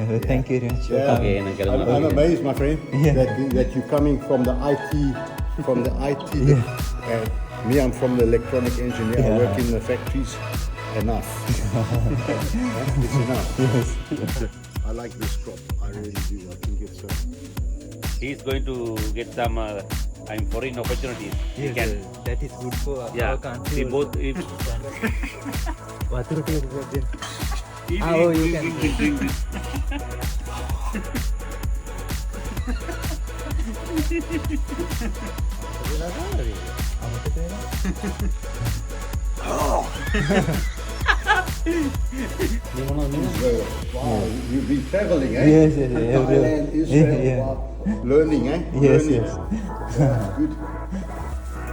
Thank you very much. Yeah. Okay, I'm amazed, my friend, that you're coming from the IT, and me, I'm from the electronic engineer. I work in the factories. Enough. It's enough. Yes. I like this crop. I really do. I think it's. He's going to get some foreign opportunities. He Yes, can. that is good for Yeah. our country. We both. If, Water take again. if, Oh, if, you if, can. if, if, if, Israel. Wow, you've been traveling, eh? Yes, yes, yes. Thailand, Israel. Yeah. Wow. Learning, eh? Yes, Learning. yes. Yeah, good.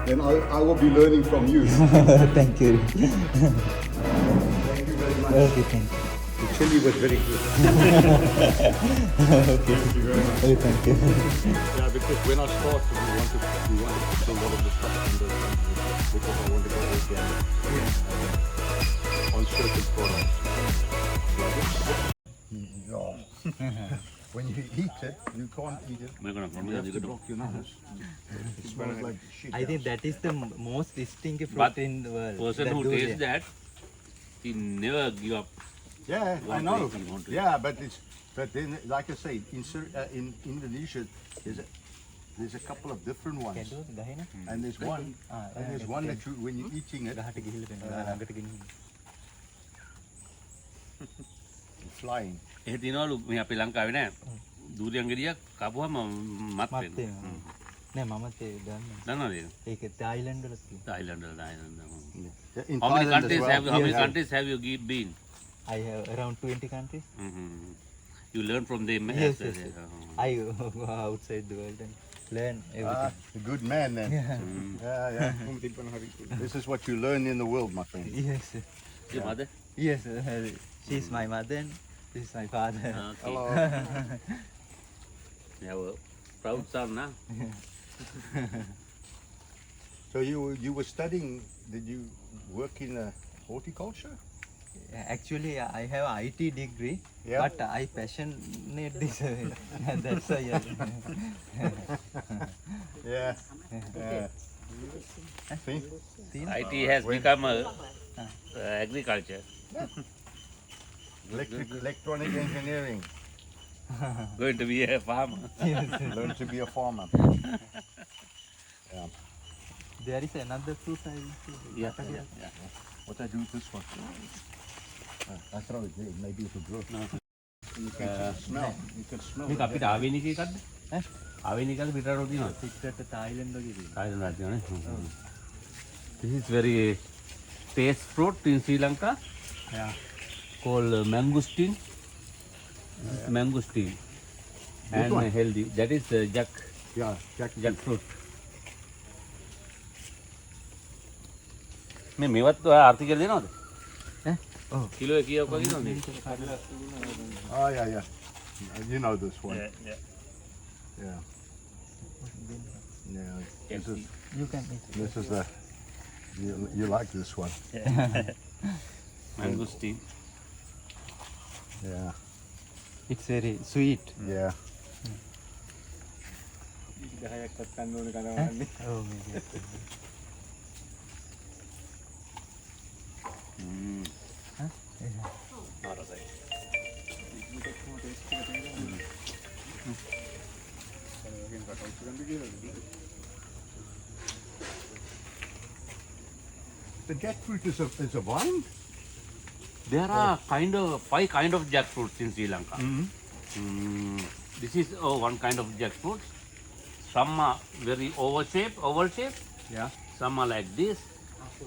Then I will be learning from you. Thank you. Thank you very much. Okay, thank you. The chili was very good. Okay. Thank you very much. Okay, thank you. Yeah, because when I started, we wanted to put a lot of the stuff in the because I want to go organic on certain products. Yeah. When you eat it, you can't eat it. we're gonna You have to block your nose. It smells like shit. I think that is the most distinct fruit But in the world. person that who durian. tastes that, he never give up. Yeah, I One know. place you want to- Yeah, but then, like I say, in Indonesia, there's a couple of different ones, කැඩුවද ගහේ නේ? and there's one, Ah, and there's one that you, when you're eating it, ගහට ගිහිල්ලා පෙන්නනවා ළඟට ගෙනිහින්. it's flying. එහෙ තියනවලු මේ අපේ ලංකාවේ නෑ. දූරියන් ගෙඩියක් කපුවම මත් මත් වෙනවා. වෙනවා. නෑ මමත් ඒ දන්නවා. දන්නවද ඒක? ඒක තායිලන්ඩ් වල තියෙනවා. Thailand. In How many Thailand as countries well. have you, how many Yeah. countries have you been? I have around 20 countries. Mm-hmm. You learn from them. Yes, as- yes, yes. uh, I go outside the world and learn everything. A good man then. Yeah. Yeah. This is what you learn in the world, my friend. Yes. Your mother? Yes. She's my mother and this is my father. Okay. Hello. You have a proud son, huh? So you were studying? Did you work in horticulture? Actually, I have IT degree, Yeah. but I passionate this. That's why. Yeah. Yeah. See? IT has become agriculture. Electronic engineering. Going to be a farmer. Learn to be a farmer. Yeah. There is another fruit I will see. Yeah. What I do with this one? I throw it there. Maybe it will grow. No. You can smell. You can smell. මේක අපිට ආවේනික එකක්ද? ඈ? ආවේනික එකක්ද පිටරට තියෙනවද? පිටරට තායිලන්ඩ් වගේ තියෙනවා. Thailand රට තියෙනවනේ. This is very taste fruit in Sri Lanka Yeah. called mangosteen. This is mangosteen and one? healthy. That is Yeah. jackfruit. මේවත් ඔය ආර්ටිකල් දෙනවද? ඈ? ඔව්. කිලෝ කීයක් වගේ නේද? Oh yeah, yeah. You know this one. yeah. Yeah. Yeah. Yes. You can eat. This is the. You like this one? Mangosteen. Yeah. It's very sweet. Yeah. Oh, maybe. Mm. Huh? Yeah. The jackfruit is a vine. There are 5 kind of jackfruits in Sri Lanka. This is one kind of jackfruit. Some are very oval shape. Yeah. Some are like this.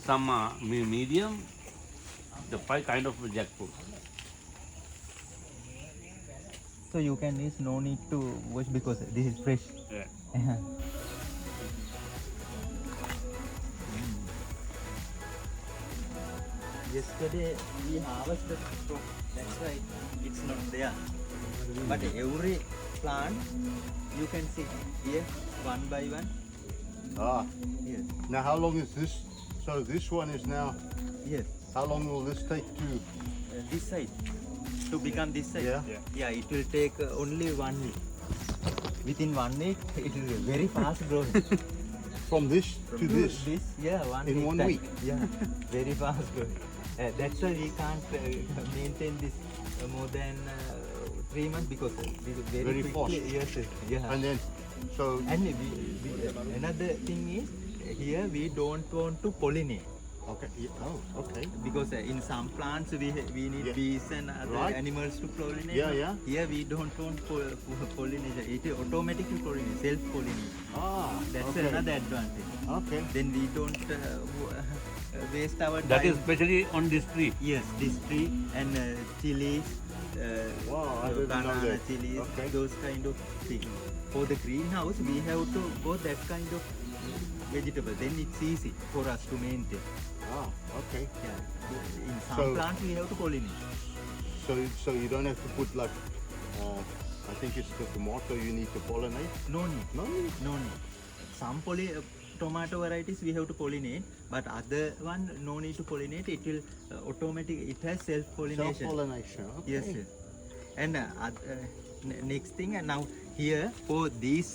Some are medium. The 5 kind of jackfruit. So you can eat, no need to wash because this is fresh. Yeah. Yesterday we harvested from, that's why it's not there. But every plant you can see here one by one. Ah. Yes. Now, how long is this? So this one is now. Yes. How long will this take to? This side. to become this size. Yeah. Yeah, it will take only 1 week. Within 1 week, it will be very fast growing. From this to this. Yeah, 1 In week 1 time. week? Yeah, very fast growing. That's why we can't maintain this more than 3 months because very Very quickly. fast. Yes, yes, yeah. And then, so And another thing is here we don't want to pollinate okay. Yeah. Oh, okay. because in some plants we need Yeah. bees and other Right. animals to pollinate. Yeah, yeah. Here we don't want pollination. It automatically pollinate, self pollinate. Ah, That's okay. another advantage. Okay. Then we don't waste our That time. is especially on this tree. Yes, this tree and chilies, Wow, I didn't know banana that. chilies, Okay. those kind of things. For the greenhouse, we have to go that kind of vegetable. Then it's easy for us to maintain. Ah, okay. Yeah. In some So- plants, we have to pollinate. So you don't have to put like, I think it's the tomato you need to pollinate. No need. No. No need. Some tomato varieties we have to pollinate, but other one no need to pollinate. It will automatic. It has self pollination. Self-pollination. Okay. Yes, sir. And next thing, and now here for this,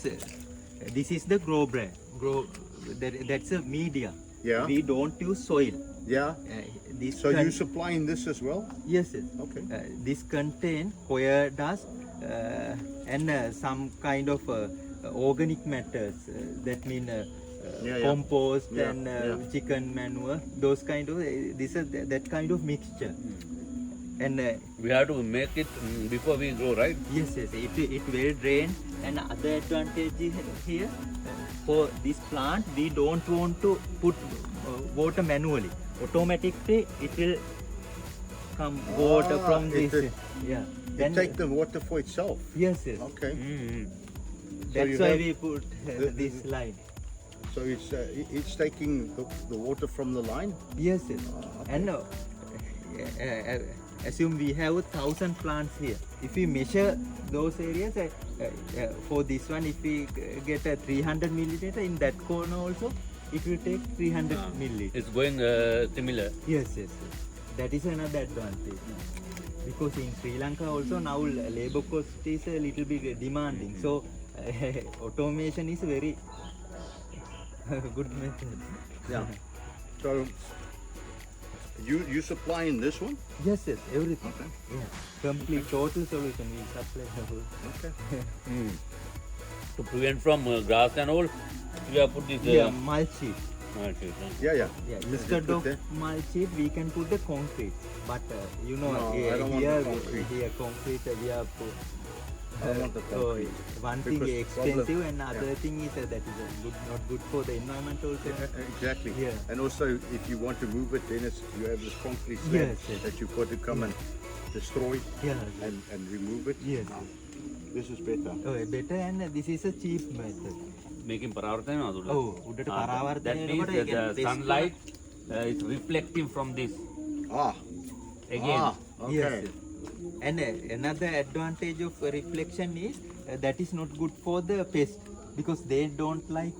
this is the grow bread. That's a media. Yeah. We don't use soil. Yeah. This So you supplying this as well? yes, yes. Okay. This contain coir dust and some kind of organic matters. That mean Yeah. compost Yeah, and yeah. chicken manure. Those kind of this is that kind of mixture. And We have to make it before we grow, right? yes, yes, it will drain. And other advantage is here for this plant we don't want to put water manually. Automatically it will come water from it this. will- Yeah. It take the water for itself. yes, yes. Okay. That's you why have we put this line. So it's taking the water from the line. Yes, yes. okay. And assume we have 1,000 plants here. If we measure those areas, for this one, if we get a 300 milliliter in that corner also, it will take 300 milliliter. It's going similar. Yes, yes, yes. That is another advantage. Because in Sri Lanka also now labor cost is a little bit demanding. So automation is very good method. Yeah. So you supplying this one? Yes, yes, everything. Okay. Yeah. Complete total solution we supply the whole. Okay. To prevent from grass and all, we have put this. Yeah, mulch sheet. Mulch, Yeah. Yeah, Just instead put of there. mulch sheet, we can put the concrete. But you know, No, I here, don't want here, the concrete. here concrete we have put. I don't want the So concrete. one thing Because expensive problem- and other thing is that is good, not good for the environment also. Exactly. Yeah. And also, if you want to move it, then you have this concrete slab Yes, yes. that you've got to come and destroy Yeah. and remove it. Yes. This is better. Oh, better and this is a cheap method. Making paravartana adula. Oh, උඩට That පරාවර්තනය means වෙනකොට ඒ කියන්නේ that the best sunlight is reflecting from this Ah. again. Okay. Yes. And another advantage of reflection is that is not good for the pest because they don't like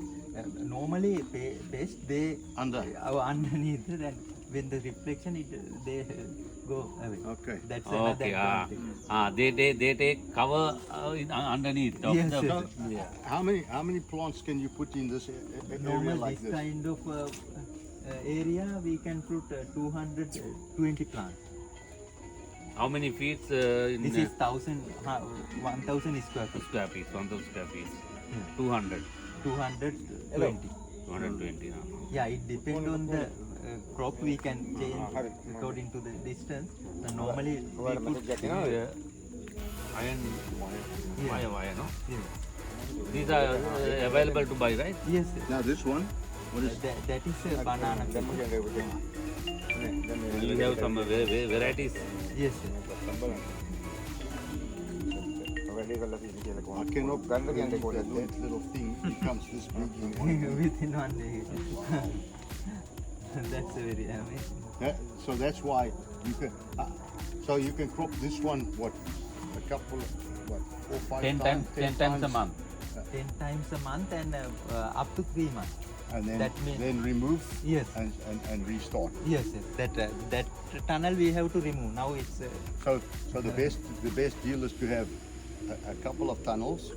normally pest they Under. underneath and when the reflection they go away. Okay. That's another Okay. advantage. They take cover underneath. Of Yes, the, yes. Yeah. How many plants can you put in this area Normal like this this? kind of area we can put 220 plants. How many feet in This is 1,000 square feet. square feet? 1,000 square feet. Yeah. 200. 220. 220. Yeah, it depends on the crop. We can change according to the distance. Normally we put Iron Yeah. wire, no? yeah. These are available to buy, right? Yes, sir. Now this one, what is That is a banana. You have some varieties. Yes, sir. I cannot believe that little thing becomes this big in one. Within 1 day. That's very amazing. So that's why you can. So you can crop this one. What? A couple. What? 4, 5 10 times. 10 times a month. 10 times a month and up to 3 months. And then, that means then remove yes. and restart. Yes, yes. That tunnel we have to remove. Now it's So the best deal is to have a couple of tunnels,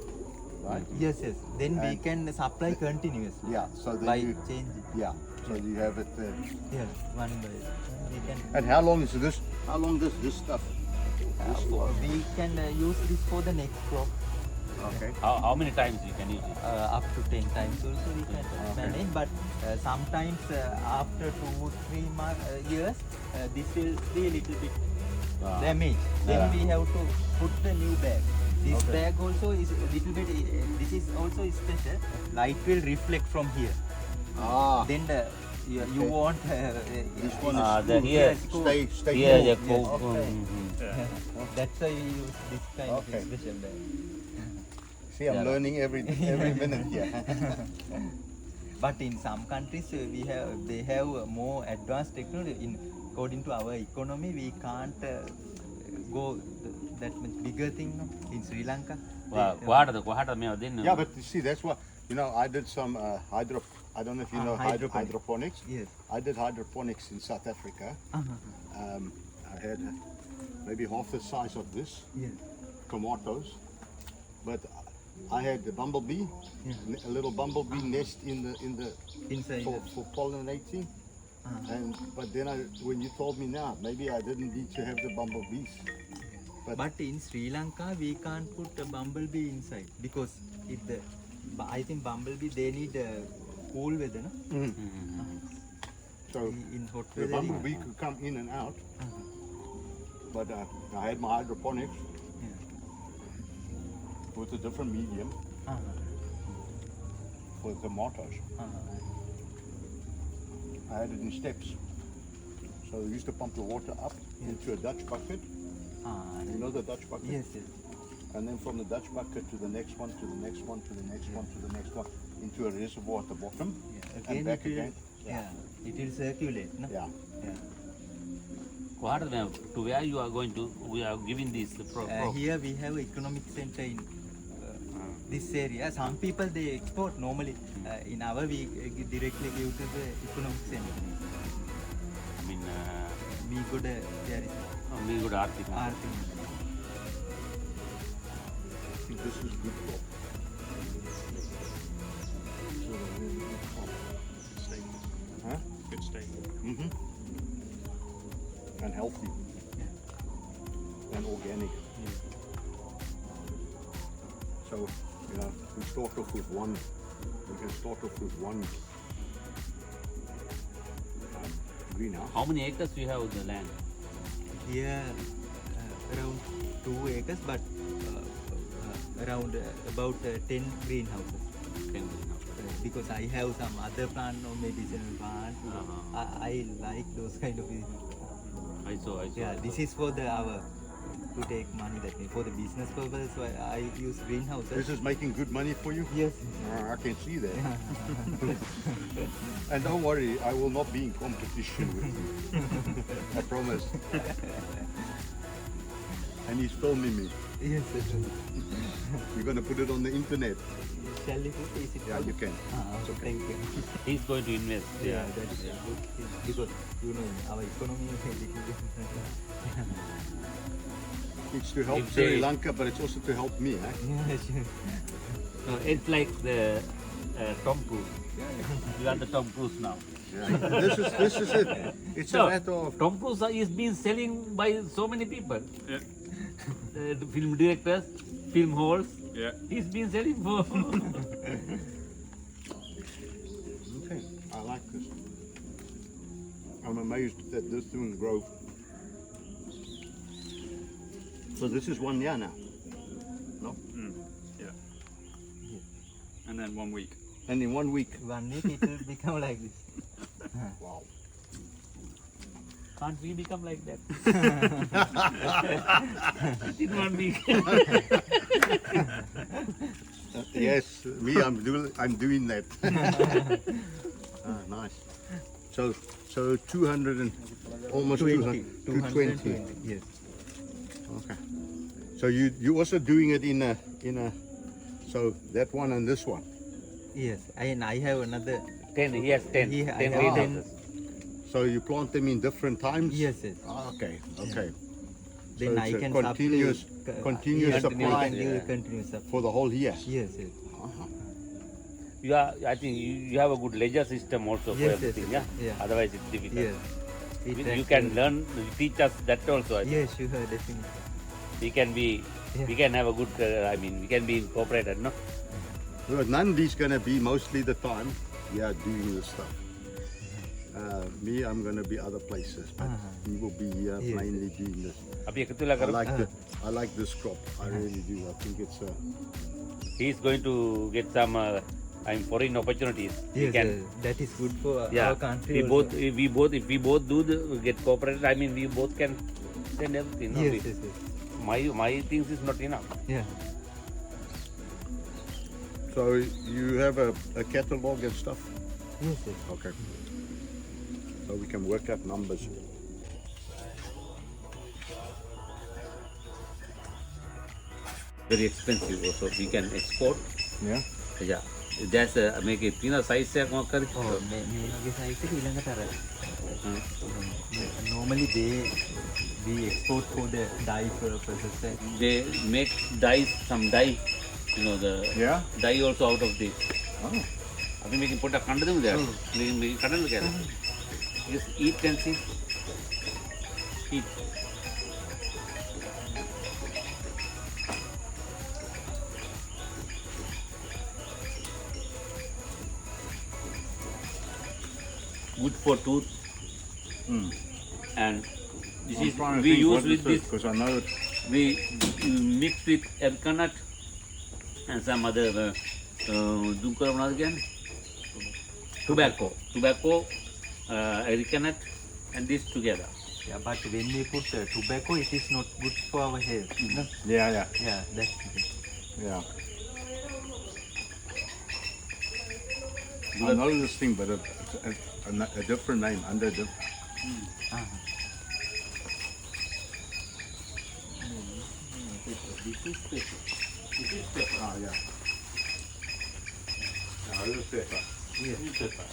right? yes, yes. Then we And- can supply continuously. Yeah. So then By you, changing. yeah. So you have it. Yes, one by we can. And how long is this? How long does this stuff? We can use this for the next crop. Okay. How many times you can use it? Up to 10 times also we can manage, but sometimes after 2-3 years this will be a little bit damaged. Then we have to put the new bag. This bag also is a little bit, this is also special. Light will reflect from here. Ah. Then you want This one is The cool. here, Stay here, cool. the Yes, coke. okay. That's why we use this kind Okay. of special bag. See, I'm learning every minute here. But in some countries they have more advanced technology. According to our economy, we can't go that much bigger thing. No? In Sri Lanka, කොහාටද මේව දෙන්නේ? Yeah, but you see, that's what I did some I don't know if you know hydroponics. hydroponics. Yes. I did hydroponics in South Africa. I had maybe half the size of this Yes. tomatoes, but I had the bumblebee, a little bumblebee nest in the Inside. for pollinating. But then when you told me now, maybe I didn't need to have the bumblebees. But in Sri Lanka, we can't put a bumblebee inside because I think bumblebee they need cool weather, no? So In hot the weather. bumblebee could come in and out. But I had my hydroponics with a different medium for tomatoes. I had it in steps. So we used to pump the water up into a Dutch bucket. You know the Dutch bucket? Yes, yes. And then from the Dutch bucket to the next one, to the next one, to the next one, to the next one, into a reservoir at the bottom. And back it will, again. it will circulate, no? Yeah. කොහාටද මේව? To where you are going to? We are giving this Here we have economic center in this area. Some people they export normally. In our we directly give to the economic center. I mean, We go there is මේකට ආර්ථික. Arthur. I think this is good crop. Huh? Good staple. And healthy. And organic. So, we start off with one. We can start off with one greenhouse. How many acres you have the land? Here around 2 acres, but around about 10 greenhouses. 10 greenhouse. Because I have some other plant or medicinal plant. I like those kind of. I saw. Yeah, this is for our to take money that means for the business purpose. So I use greenhouses. This is making good money for you? Yes. I can see that. And don't worry, I will not be in competition with you. I promise. And he's filming me. Yes. You're going to put it on the internet. Shall we put is it? Yeah, you can. Thank you. He's going to invest. Yeah, that's a good thing because our economy is a little bit. It's to help If Sri they- Lanka, but it's also to help me. Eh? Yeah, sure. So it's like the Tom Cruise. You are the Tom Cruise now. Yeah. This is it. It's So, a matter of Tom Cruise is being selling by so many people. Yeah. The film directors, film halls. Yeah. He's been selling for. okay. I like this. I'm amazed that this thing grows. So this is 1 year now. No? Yeah. And then 1 week. And in 1 week. 1 week it will become like this. Wow. Can't we become like that? In 1 week. Yes, me, I'm doing that. Nice. So 200 and almost 200, 220. Yes. Okay. So you also doing it in a so that one and this one. Yes. And I have another 10, he has 10. He- I 10 have greenhouses. So you plant them in different times? Yes, yes. Ah, okay, okay. Then So I it's a can continuous- supply, continuous yes, supply. I can give Yeah. continuous supply. For the whole year? Yes, yes. I think you have a good ledger system also for Yes, yes, everything, yes. yeah? Yeah. Otherwise it's difficult. Yes. It You actually- can learn, teach us that also. I think. Yes, sure, definitely. We can be, Yeah. we can have a good, we can be incorporated, no? Well, Nandi's going to be mostly the time, doing this stuff. Me, I'm going to be other places, but he will be here Yes. mainly doing this. අපි එකතු වෙලා කරමු. I like this crop. I really do. I think it's He is going to get some foreign opportunities. We Yes, can, that is good for yeah, our country. we also. both, if we both do get cooperated, we both can send everything. No? Yes, We- yes, yes. My things is not enough. Yeah. so you have a catalog and stuff. Yes, yes. Okay. So we can work out numbers. Very expensive also. We can export. Yeah. Yeah. That's make it size එකක් මොකක් හරි. Oh, මේ වගේ size එක ඊළඟට අර normally we export for the dye purposes. They make dyes, some dye, the Yeah? dye also out of this. Oh. අපි මේකෙන් පොඩ්ඩක් කන්න දෙමුද? මේ කඩන්න කියලා. Just eat and see. Eat. Good for tooth. And this is we use with this. Because I know it. We mix with arecanut and some other tobacco, arecanut, and this together. Yeah, but when we put tobacco, it is not good for our health. No? Yeah. Yeah, that's the thing. Yeah. I know this thing, but it's a different name under the. This is pepper. This is pepper. Ah, yeah. Yeah, this is pepper. This is pepper.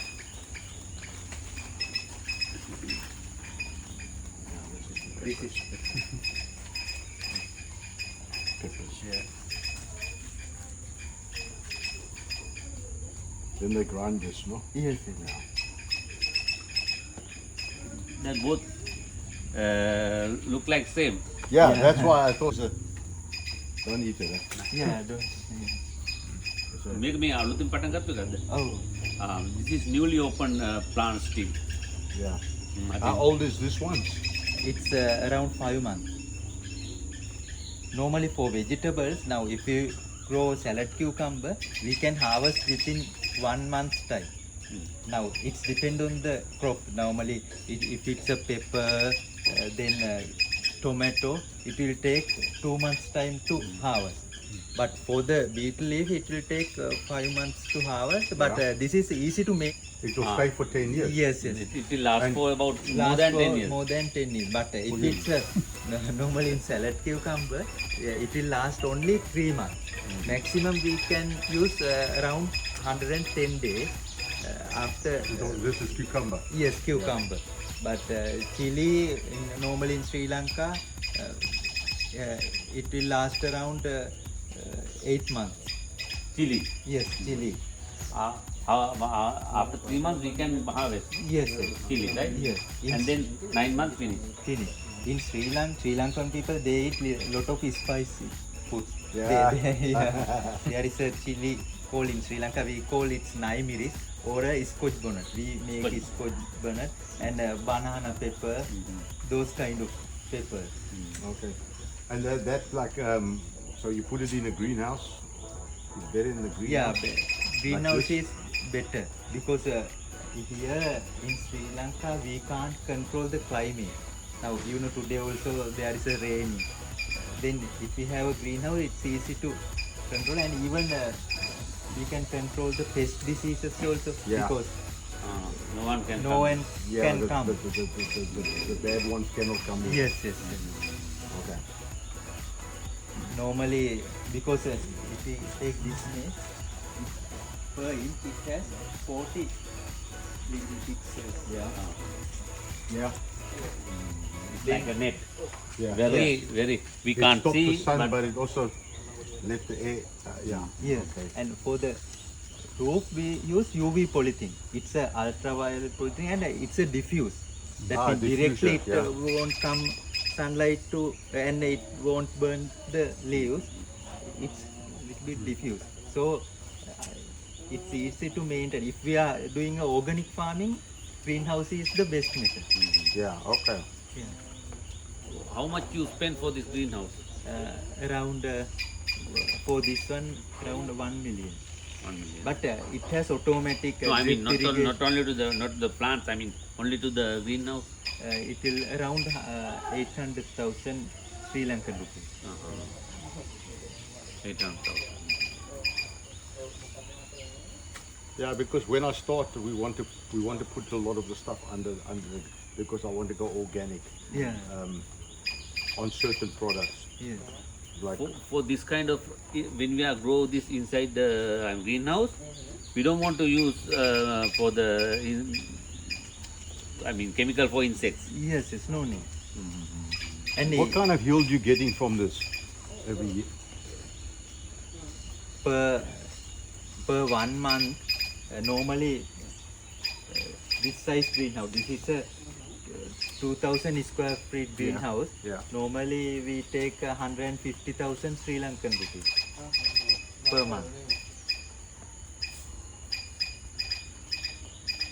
This is Peppers. yeah. Then they grind this, no? Yes, yes. They both look like same. Yeah, Yeah. that's why I thought. Don't eat it. Yeah, don't. Make me alutin patan kartu kadda. Oh, This is newly opened plant still. Yeah. I think How old is this one? it's around 5 months. Normally for vegetables, now if you grow salad cucumber, we can harvest within 1 month's time. Now it's depend on the crop. Normally, if it's a pepper, then tomato, it will take 2 months time to harvest. But for the beetle leaf, it will take 5 months to harvest. But this is easy to make. It will stay for 10 years. Yes, yes. it will last And for about more Last than for 10 years. More than 10 years. But if it's normally in salad cucumber, it will last only 3 months. Maximum we can use around 110 days after. This is cucumber. Yes, cucumber. But chili, normally in Sri Lanka, it will last around 8 months. Chili. Yes, chili. After 3 months we can harvest Yes, yes. chili, right? Yes. And then 9 months finish. Chili. In Sri Lankan people, they eat lot of spicy food. Yeah. Yeah. There is a chili called in Sri Lanka, we call it naimiris or a scotch bonnet. We make Scotch. scotch bonnet and banana pepper, those kind of peppers. Okay. And that's like, so you put it in a greenhouse? It's better in the Yeah, greenhouse? greenhouse is better because here in Sri Lanka we can't control the climate. Now today also there is a rain. Then if we have a greenhouse, it's easy to control, and even we can control the pest diseases also Yeah. because No one can no come. one Yeah, can the, come. the bad ones cannot come in. Yes, yes, yes. Okay. Normally, because if we take this maize, per inch it has 40 little pixels. Yeah. Yeah. It's like a net. Yeah. Very. We It can't stops see, the sun, but but it also let the air. Yeah. Yes. Okay. And for the roof we use UV polythene. It's a ultraviolet polythene and it's a diffuse. That means directly it diffuser, won't come sunlight to and it won't burn the leaves. It's little bit diffuse. So it's easy to maintain. If we are doing a organic farming, greenhouse is the best method. Yeah. Okay. Yeah. how much you spend for this greenhouse? Around for this one around 1 million. 1 million. But it has automatic. No, I mean drip not irrigation. only to the plants. I mean only to the greenhouse. It will around 800,000 Sri Lankan rupees. 800,000. Yeah, because when I started, we want to put a lot of the stuff under it because I want to go organic Yeah. on certain products. Yes. Like For this kind of, when we are grow this inside the greenhouse, we don't want to use for the chemical for insects. Yes. Yes. No need. And what kind of yield you getting from this every year? per 1 month normally this size greenhouse. This is a 2,000 square feet greenhouse. Yeah. Normally we take 150,000 Sri Lankan rupees per month.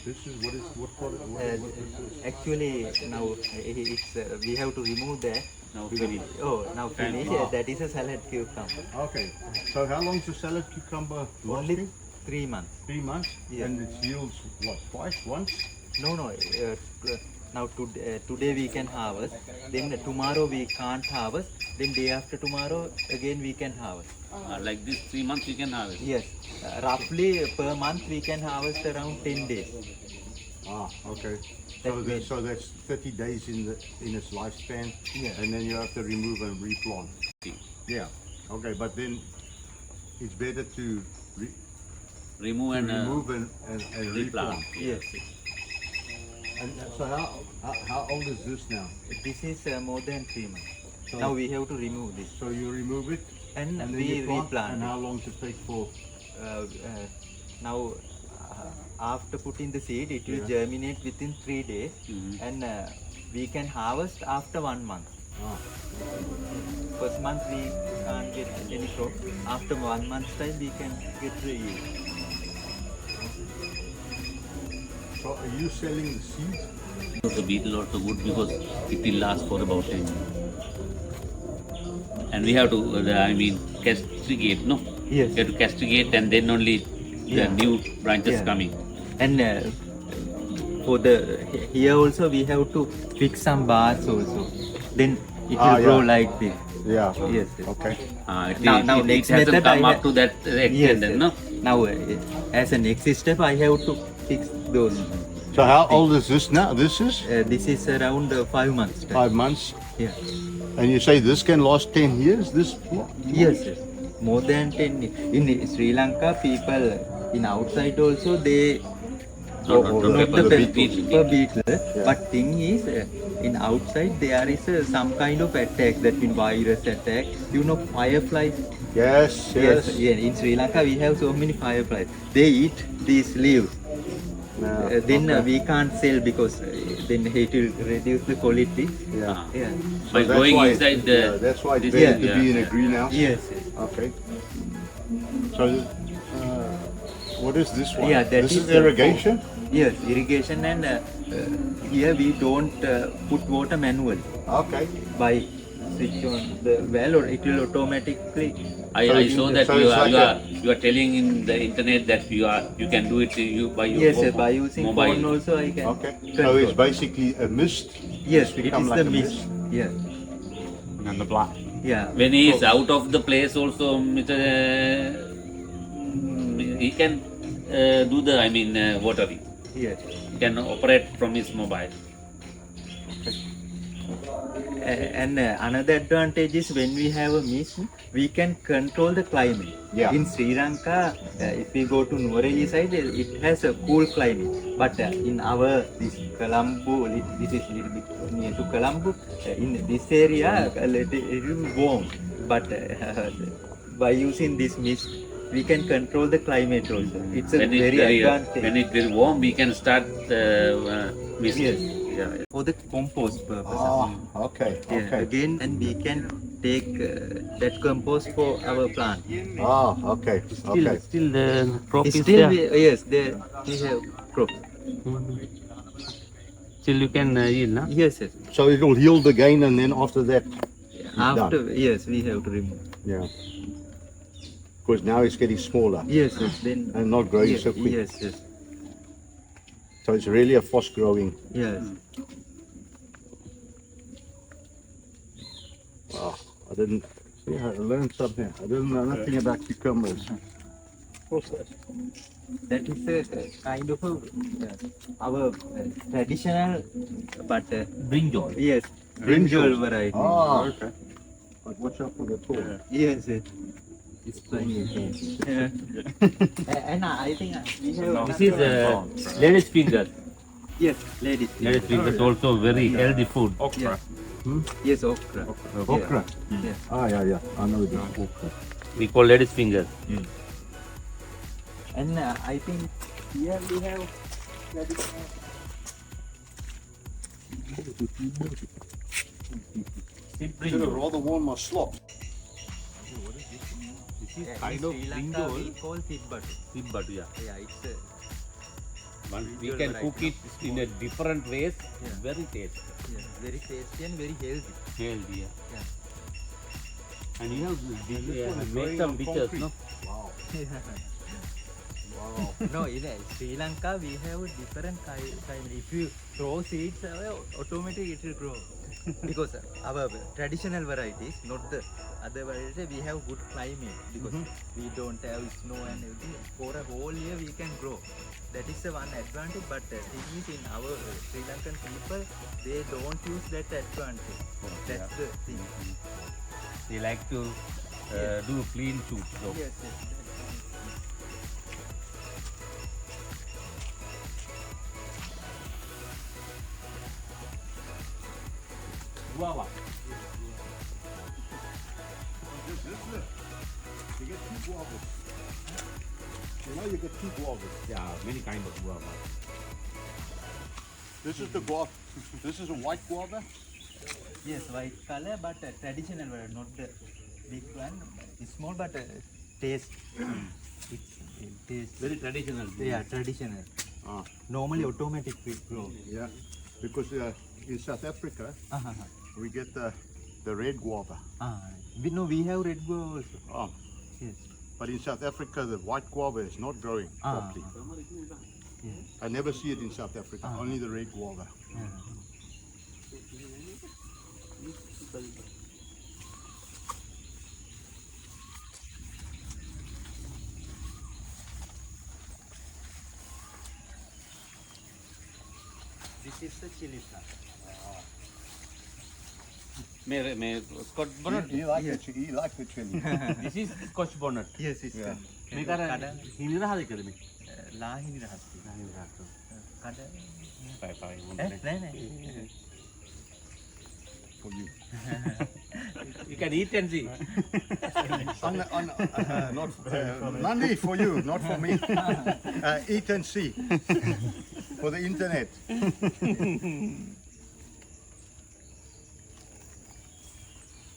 This is what product? What is this? Actually now it's we have to remove that. Now finish. Oh, now finish. That is a salad cucumber. Okay. So how long is the salad cucumber Only lasting? 3 months. 3 months. Yeah. And it yields what? Twice? Once? No. Now today we can harvest. Then tomorrow we can't harvest. Then day after tomorrow again we can harvest. Like this 3 months you can harvest. Yes. Roughly per month we can harvest around 10 days. Ah, okay. That So, means- so that's 30 days in its lifespan, Yeah. and then you have to remove and replant. Yeah. Okay, but then it's better to Remove and remove and replant. replant. Yes. And so how old is this now? This is more than 3 months. So- Now we have to remove this So you remove it and, and then we you plant. replant. And how long to take for? Now after putting the seed it will Yeah. germinate within 3 days Mhm. and we can harvest after 1 month. Ah, First month we can't get any crop. After 1 month's time we can get the yield. so are you selling the seeds? The beetle also good because it will last for about 10 years. And we have to, castigate, no? Yes. We have to castigate and then only the Yeah. new branches Yeah. coming. And for the here also we have to fix some bars also. Then it will grow yeah. like this. Yeah. Yes. Yes. Okay. Now next it hasn't method come I up to that extent, yes. no? Now as a next step I have to fix those. So how old is this now? This is This is around 5 months. Time. 5 months. Yeah. And you say this can last 10 years? This? Yes, yes. More than 10. In Sri Lanka, people in outside also they Not not pepper, the beetle. pepper beetle. But thing is, in outside there is some kind of attack, that means virus attack. You know, fireflies. Yes, yes. Yeah. In Sri Lanka we have so many fireflies. They eat these leaves. Then we can't sell because then it will reduce the quality. Yeah. Yeah. By that's going why- inside the... yeah, that's why it's this- better to yeah, be in a yeah. greenhouse. Yes. Yes. Okay. So, what is this one? Yeah, that this is is irrigation? Yes, irrigation and here we don't put water manually Okay. by switch on the well or it will automatically. I saw that So you it's are, like you are telling in the internet that you can do it by your Yes, yes, by using mobile. phone also I can. Okay. So control. it's basically a mist. Yes, It's it become is like the a mist. Yeah, And the black. yeah. When he is out of the place also, Mr. He can do the, watering. Yes. He can operate from his mobile. And another advantage is when we have a mist, we can control the climate. Yeah. In Sri Lanka, if we go to Nuvareli side, it has a cool climate. But in our this Colombo, this is little bit near to Colombo. In this area, a little warm. But by using this mist, we can control the climate also. It's a very advantage. when it's very warm, we can start mist. Yes. Yeah. For the compost purpose. Ah, okay, Yeah, okay. again, and we can take that compost for our plant. Ah, okay, okay. Still the crop is Still, there. yes, there we have crop. Still you can yield, no? Yes, yes. So it will yield again, and then after that, After, yes, we have to remove. yeah. Because now it's getting smaller Yes, yes. Then and not growing yes, so quick. yes, yes, So it's really a fast growing. yes. Wow, I didn't. Yeah, I learned something. I didn't know nothing about cucumbers. What's that? That is a kind of our traditional, but Brinjal. yes, Brinjal. brinjal variety. Ah, okay. But watch out for the thorn. Yes, yes. It's plenty. Yeah. And I think we have. This is ladies' finger. Yes, ladies. Ladies' finger is also very healthy food. Yes. Yes, okra. Okra. Yeah. Ah, yeah, yeah. I know this okra. We call ladies' finger. And I think here we have traditional. Should have rather worn my slop. This is In Sri Lanka we call tibbatu. Tibbatu, yeah. Yeah, it's We can cook it in a different ways. Yeah. Very tasty. very tasty and very healthy. Healthy, yeah. Yeah. And you have is make growing some on dishes, concrete. no? Wow. No, in Sri Lanka we have a different kind. If you throw seeds, automatically it will grow. Because our traditional varieties, not the other varieties, we have good climate because we don't have snow and everything. For a whole year we can grow. That is the one advantage. But the thing is, in our Sri Lankan people, they don't use that advantage. That's the thing. They like to do clean shoots. So. Yes, yes. Guava. You get two guavas. You know you get two guavas. Yeah, many kind of guava. This is the guava. This is a white guava. Yes, white color, but traditional variety, not the big one. It's small, but taste. It tastes Very traditional. yeah, traditional. Ah, Normally automatic grow. yeah. Because in South Africa we get the red guava. We have red guava also. Oh, Yes. but in South Africa the white guava is not growing properly. Yes. I never see it in South Africa. Only the red guava. This is the chili plant. May Scotch bonnet. You like the chili? You like the chili? This is Scotch bonnet. Yes, it's Yeah. මේක අර හිනි රහද කියලා මේ. ලාහිනි රහස්. හිනි රහස. කඩ පයි නෑ. For you. You can eat and see. Not Nandi, for you, not for me. Eat and see. For the internet.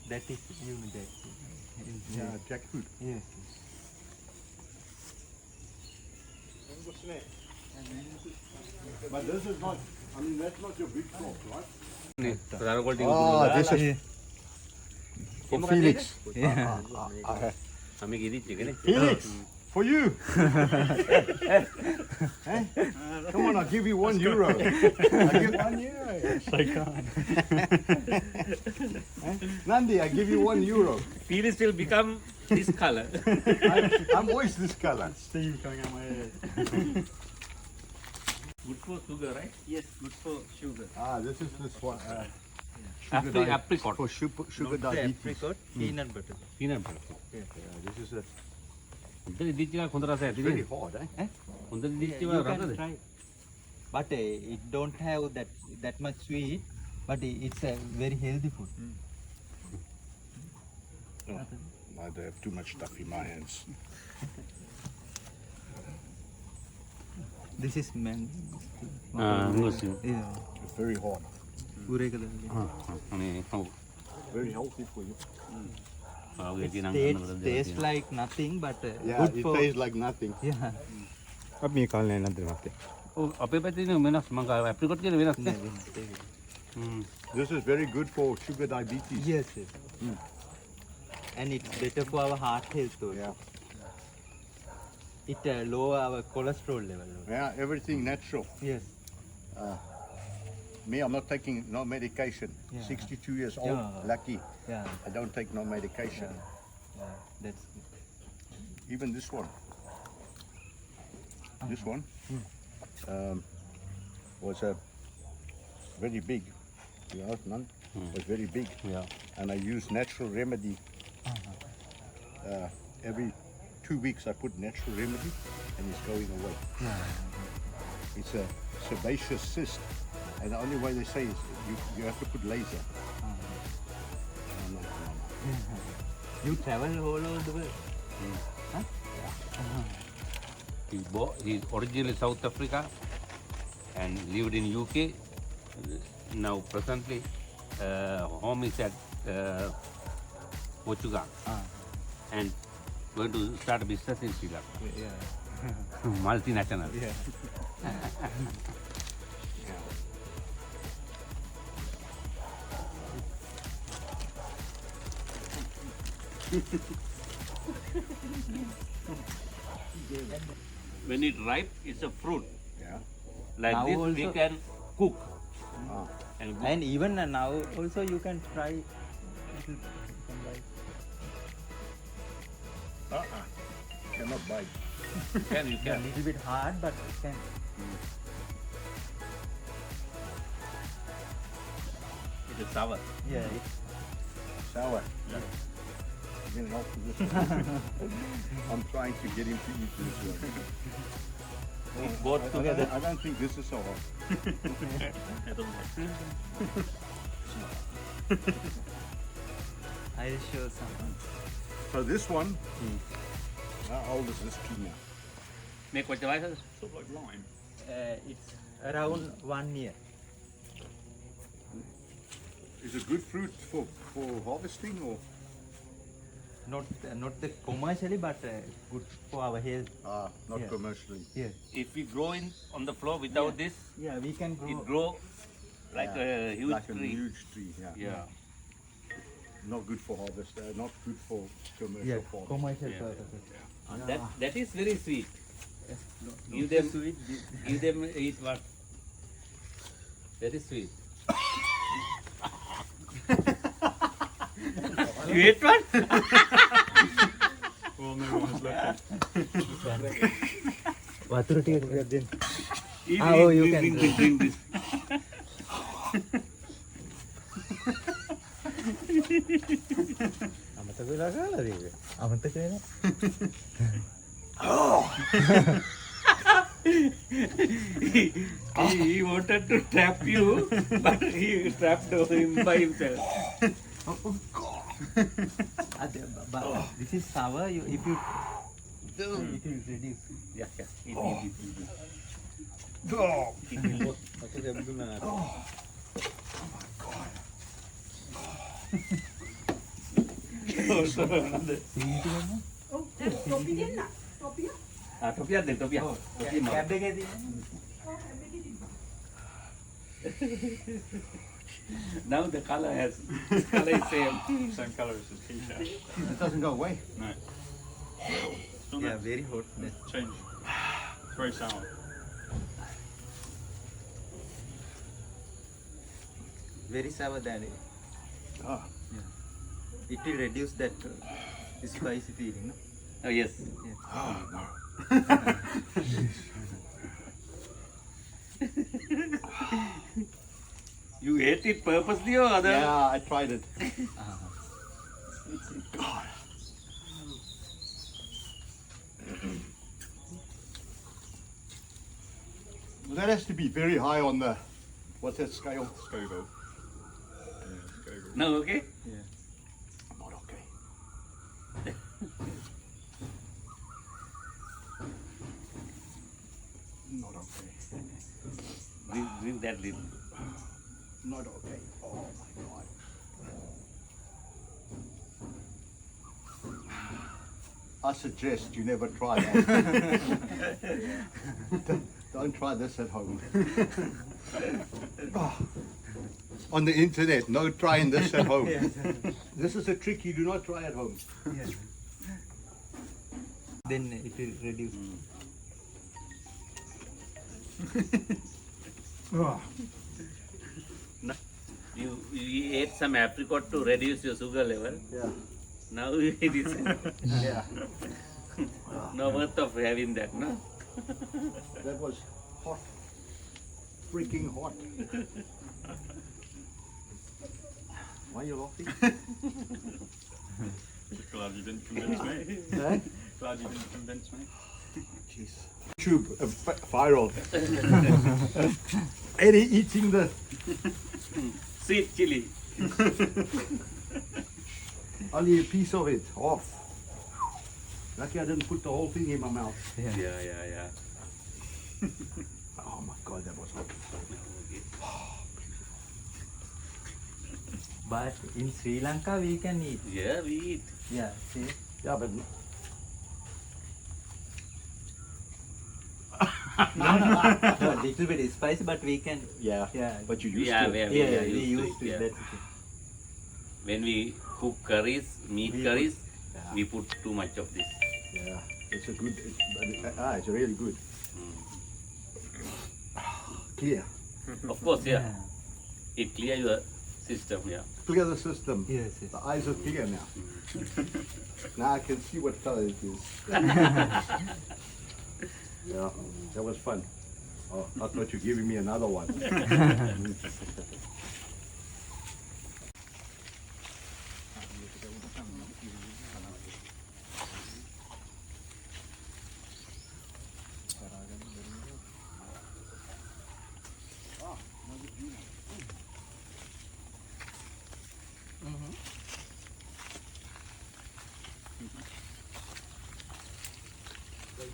That is that. Yeah, jackfruit. Yes. But this is not, I mean, that's not your big crop, right? ප්‍රධාන කොල්ට This is for Felix. අපි ගිරිච් එකනේ. Felix, for you. Eh? Come on, I'll give you €1. I'll give €1. Yes, I can't. Nandi, I give you €1. Felix will become this color. I'm always this color. Steam coming out my ears. Good for sugar, right? Yes, good for sugar. This is this one. apricot. For sugar Not the diabetes. apricot, peanut butter. Peanut butter. Yes. This is a හොඳට ඉදිච්ච එකක් හොඳ රසයක් it's very තියෙනවා. hard, eh? හොඳට ඉදිච්ච Yeah, ඒවා you can රසද? try. But it don't have that much sweet, but it's a very healthy food. Oh, I don't have too much stuff in my hands. This is man. Muslim. Yeah. It's very hard. Urekada. අනේ ඔව්. Very healthy for you. ඔව් ඒ තියෙන Tastes like nothing, but Yeah, good it for. tastes like nothing. Yeah. අපි මේ කාලේ නැද්ද මතේ. ඔව් අපේ පැත්තේ තියෙන වෙනස් මම ඇප්‍රිකොට් කියන වෙනස් නේ. This is very good for sugar diabetes. Yes, yes. And it's better for our heart health also. Yeah. It lower our cholesterol level. Yeah, everything natural. Yes. Me, I'm not taking no medication. Yeah. 62 years old, Yeah. lucky. Yeah. I don't take no medication. Yeah. That's good. Even this one. This one was a very big. You know, none was very big, Yeah. and I use natural remedy. Every 2 weeks, I put natural remedy, and it's going away. It's a sebaceous cyst, and the only way they say is you have to put laser. No. You travel all over the world. He's originally South Africa and lived in UK. Now presently home is at Portugal and going to start a business in Sri Lanka. Yeah. Multinational. Yeah. When it ripe, it's a fruit. Yeah. Like Now this, we also- can cook. Ah. And And even now also you can try. You can buy. Cannot bite. you A can. little bit hard, but it can. It is sour. Yeah. It's, Sour. You can help with this one. I'm trying to get him to eat this one. Both together. I don't think this is so hard. I'll show some. So this one, how old is this tree now? Make what device? Sort of like lime. It's around 1 year. Is it good fruit for harvesting or? Not the commercially, but good for our health. Not Yeah. commercially. Yes. If we grow on the floor without this, Yeah, we can grow. it grow like a huge Like tree. a huge tree, yeah. Yeah. Not good for harvest, not good for commercial Yeah, farming. commercial Yeah. purposes. And that is very sweet. Give Not them, so sweet. give them eat what? Very sweet. You ate one? Well, no one has left it. වතුර ටිකක් දෙන්න. Eat, Ah, oh, eat, you drink, can drink, drink this. අමතක වෙලා කාලාද ඒක? අමතක වෙලා. He wanted to trap you, but he trapped him by himself. This is sour. If you it will reduce. Yeah, yeah. Eat, eat, eat, eat. Topiak deh, topiak. Cab එකේ තියෙන. Now the color is same. Same colour as his t-shirt. It doesn't go away. No. Still Yeah, not very hot. change. It's very sour. Very sour than it. Ah. It will reduce that spicy feeling. No? Oh yes. Oh, no. You ate it purposely or other? Yeah, I tried it. That has to be very high on the, what's that scale? Scoville. Yeah, Scoville. No, okay? I'm not okay. Not okay. Drink that little. Not okay. Oh my God. I suggest you never try that. Don't try this at home. Oh. On the internet, no trying this at home. This is a trick you do not try at home. Then it will reduce. You ate some apricot to reduce your sugar level. Yeah. Now you eat this. Yeah. No worth of having that, no? That was hot. Freaking hot. Why are you laughing? Glad you didn't convince me. Eh? Glad you didn't convince me. Jeez. YouTube viral. Eddie eating the Sweet chili. only a piece of it off. Lucky I didn't put the whole thing in my mouth. Yeah. Oh my God, that was hot. But in Sri Lanka we can eat. Yeah, we eat. Yeah, see? Yeah, but No, little bit spicy, but we can. yeah, Yeah. but you used Yeah, to. we Yeah, we used used to to. it, yeah. That's okay. When we cook curries, meat We curries, Yeah. we put too much of this. Yeah, it's a good. It's really good. Clear, Of course, yeah. It clear your system, yeah. clear the system. Yes, yes. The eyes are clear now. Now I can see what color it is. Yeah, that was fun. Oh, I thought you were giving me another one.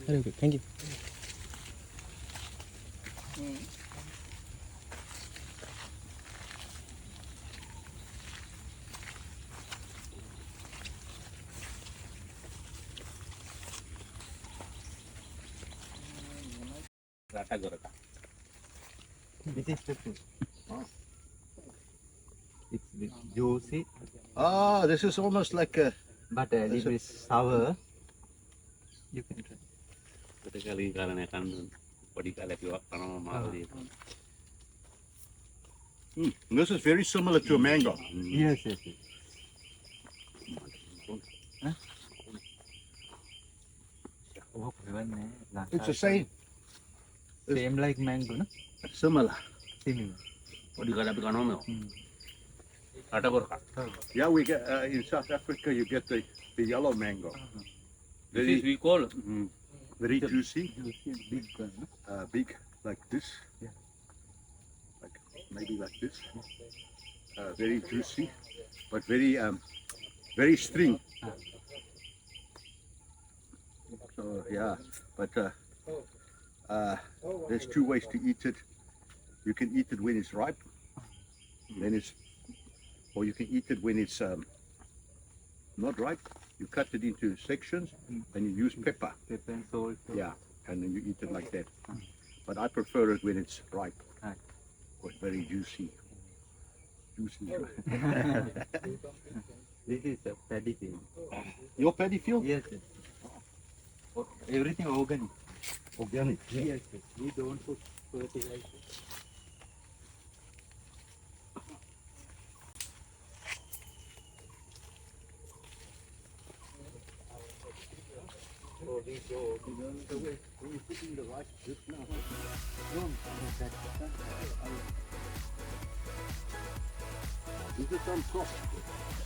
Very good, thank you. Rata goraka. This is the fruit. It's a bit juicy, Ah, this is almost like a. but a little bit sour. You can try. Ketika karena kan body kalek yo karena mau di. This is very similar to a mango. Yes, yes, yes. Oh, It's the same. Same like mango, no? Similar. Similar. Body kalek karena mau. Rata goraka. Yeah, we get in South Africa. You get the yellow mango. This is we call. Very juicy, Big one, no? big like this. Yeah. Like maybe like this. Very juicy, but very very string. So yeah, but there's two ways to eat it. You can eat it when it's ripe, or you can eat it when it's not ripe. You cut it into sections and you use pepper. Pepper and salt. Yeah, and then you eat it like that. But I prefer it when it's ripe. Right. Or very juicy. Juicy. This is a paddy field. Your paddy field? Yes, yes. Everything organic. Organic. Yes, yes. We don't put fertilizer. When you put in the rice just now. This is some crop.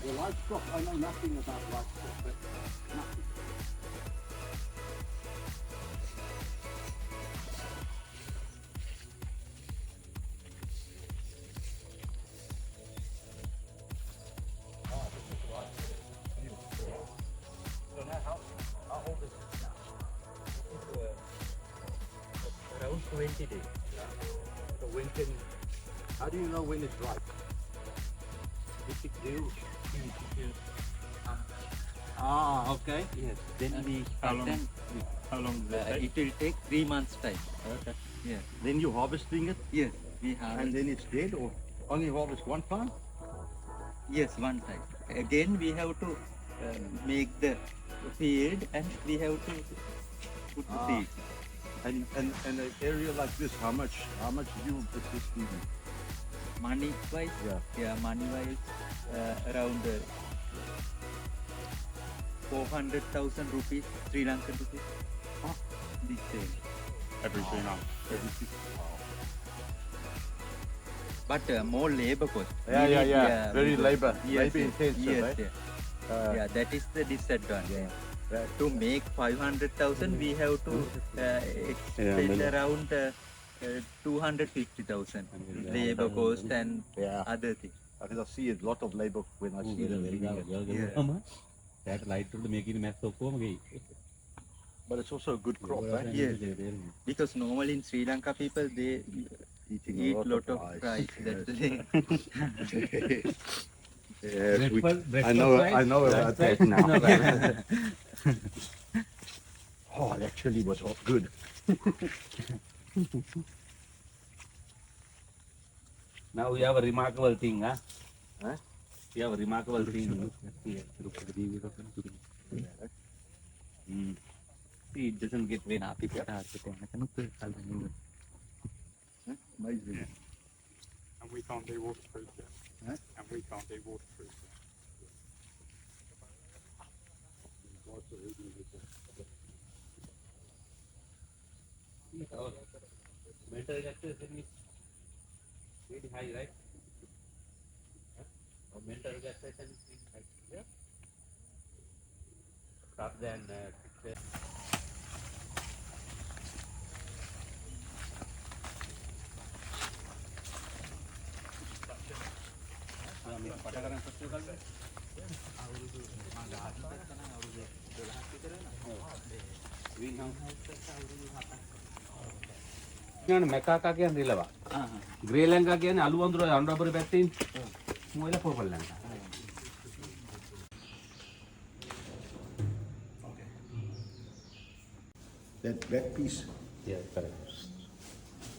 The livestock, I know nothing about livestock, but nothing. So now how old is it now? It's around 20 days. So when can, how do you know when it's ripe? If it grew, Ah, okay. yes, then we How long? then How long does it it take? will take 3 months time. Okay. Yes, Then you're harvesting it, yes, we have. and then it's dead, or only harvest one time? Yes, one time. Again, we have to make the field and we have to put the Ah. seed. And an area like this, how much do you put this in? Money wise, Yeah. money wise, around 400,000 rupees, Sri Lankan rupees. This sale. Every 3 months. But more labor cost. Yeah, We yeah, need, yeah. Very we- labor yes, intensive, yes, right? yes. Yeah, that is the disadvantage. Yeah. To make 500,000, we have to spend around 250,000 labor cost and Yeah. other things. Because I see a lot of labor when I see them doing it. Yeah. that light to make it mess of But it's also a good crop, right? Yes. Because normally in Sri Lanka people they Eating eat lot of rice. That's the thing. Yes, we, Breakfast I know rice, about that rice, now. no rice. Oh, it actually was good. Now we have a remarkable thing, huh? Huh? We have a remarkable thing here. See, it doesn't get wet. Amazing. And we can't do waterproof yet. Huh? And we can't do waterproof. Our mental relaxation is very high, right? Our mental relaxation is very high. Yeah? Rather than Mekaka කියන්නේ රිලවා. Grey Lanka කියන්නේ අලු වඳුර අඬබර පැත්තේ මොයලා පොපල් Lanka. That piece, Yeah, correct.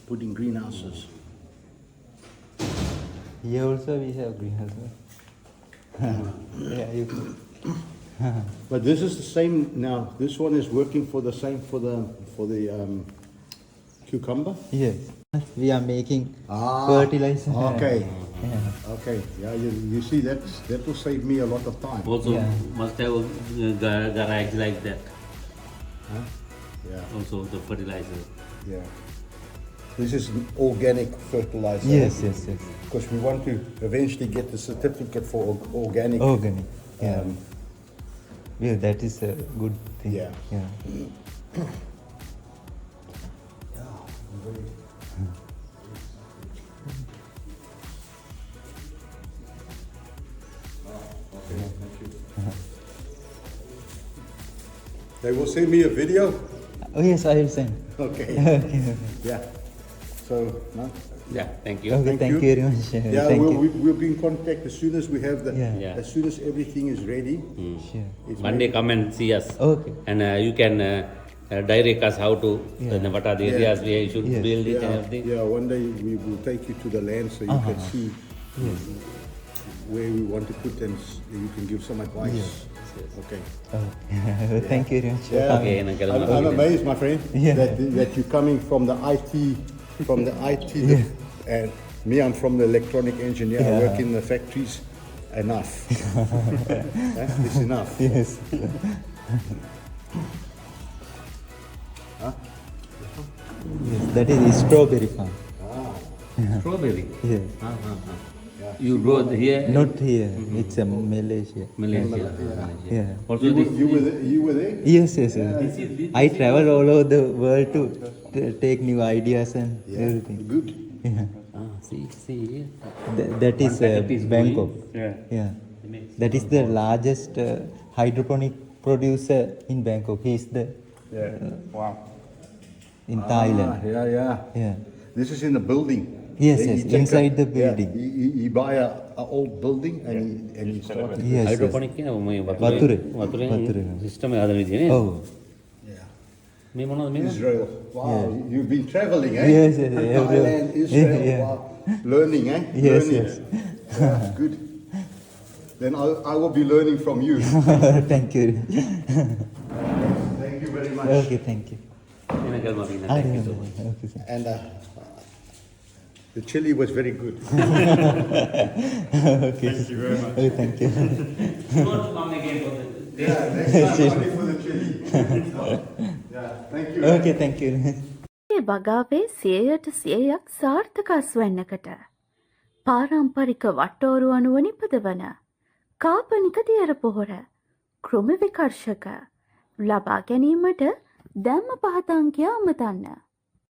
put in greenhouses. Here also we have greenhouse. Yeah, you could. But this is the same now. This one is working for the same for the cucumber. Yes. We are making Ah, fertilizer. okay. Yeah. Okay, yeah, you see that will save me a lot of time. Also Yeah. must have a garage like that. Huh? Yeah, Also the fertilizer. yeah. This is organic fertilizer. Yes, yes, yes. Because we want to eventually get the certificate for organic. Organic. Yeah. Um, Yeah, that is a good thing. Yeah. Yeah. They will send me a video. Oh yes, I will send. Okay. Okay. Yeah. So, no? Yeah, thank you. Okay, thank you very much. Yeah, Thank you. we'll be in contact as soon as we have the, Yeah. Yeah. as soon as everything is ready. Sure. It's Monday ready. come and see us. Okay. And you can direct us how to, Yeah. what are the Yeah. areas where you should Yes. build it and Yeah, everything. yeah, one day we will take you to the land so you can see Yes. where we want to put and you can give some advice. Yes. Okay. Okay. Thank you very much. Yeah. Okay, and I'm amazed, my friend, Yeah. that you're coming from the IT, and me, I'm from the electronic engineer. I Yeah. work in the factories. Enough. It's enough. Yes. Yes, that is strawberry farm. Strawberry. Yes. You go here? Not here. It's Malaysia. Malaysia. Yeah. Also this. You were there? Yes, yes, yes. I travel all over the world to take new ideas and everything. Good. Yeah. See here. That is One packet is Bangkok. going. Yeah. Yeah. That is the largest hydroponic producer in Bangkok. He is the Wow. in Thailand. Yeah. Yeah. This is in the building. Yes, He yes, take inside the yeah, building. he buy a old building and he started. Yes, yes. Hydroponic කියන මේ වතුරේ. වතුරෙන් වතුරේ. System එක හදන විදිය නේද? Oh. Yeah. මේ මොනවද මේ? Israel. Wow, you've been traveling, eh? Yes, yes, yes. Thailand, Israel. Yeah. Wow. Learning, eh? Yes, Learning. yes. Yeah, good. Then I will be learning from you. Thank you. Thank you very much. Okay, thank you. එන ගල්ම අපි I Thank you so remember. much. Okay, sir. And the chili was very good. Okay. Thank you very much. Okay, thank you. Come again for the Yeah, next time only for the chili. Yeah, thank you. Okay, thank you. ඒ වගාවේ 100% සාර්ථක අස්වැන්නකට පාරම්පරික වට්ටෝරු අනුව නිපදවන කාපනික දියර පොහොර කෘමි විකර්ශක ලබා ගැනීමට දැම්ම පහතංකය අමතන්න.